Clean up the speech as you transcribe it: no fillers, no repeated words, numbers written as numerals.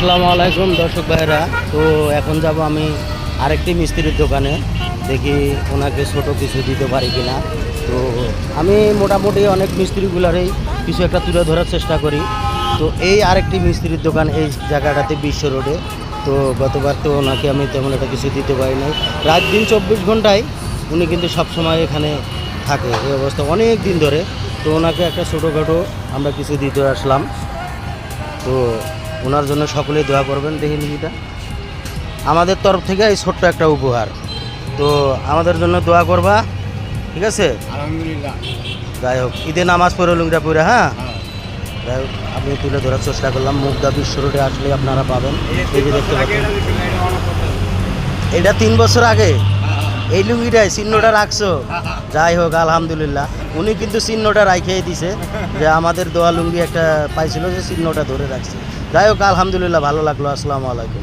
আসসালামু আলাইকুম দর্শক ভাইরা। তো এখন যাব আমি আরেকটি মিস্ত্রির দোকানে, দেখি ওনাকে ছোট কিছু দিতে পারি কিনা। তো আমি মোটামুটি অনেক মিস্ত্রিগুলারই কিছু একটা তুলে ধরার চেষ্টা করি। তো এই আরেকটি মিস্ত্রির দোকান এই জায়গাটাতে বিশ্ব রোডে। তো গতবার তো ওনাকে আমি তেমন একটা কিছু দিতে পারি নাই। রাত দিন 24 ঘন্টায় উনি কিন্তু সবসময় এখানে থাকে, এই অবস্থা অনেক দিন ধরে। তো ওনাকে একটা ছোটোখাটো আমরা কিছু দিতে আসলাম। তো ওনার জন্য সকলেই দোয়া করবেন। দেখি লিখিটা আমাদের তরফ থেকে এই ছোট্ট একটা উপহার। তো আমাদের জন্য দোয়া করবা, ঠিক আছে? আলহামদুলিল্লাহ। যাই হোক, ঈদে নামাজ পড়ে লুঙ্গিটা পরে, হ্যাঁ। যাই হোক, আমি তুলে ধরার চেষ্টা করলাম। মুগদা বিশ্ব রোডে আসলে আপনারা পাবেন। এই যে দেখতে পাচ্ছেন, এটা 3 বছর আগে এই লুঙ্গিটাই চিহ্নটা রাখছো। যাই হোক, আলহামদুলিল্লাহ। উনি কিন্তু চিহ্নটা রাখিয়ে দিছে, যে আমাদের দোয়া লুঙ্গি একটা পাইছিল, যে চিহ্নটা ধরে রাখছে। যাই হোক, আলহামদুলিল্লাহ, ভালো লাগলো। আসসালামু আলাইকুম।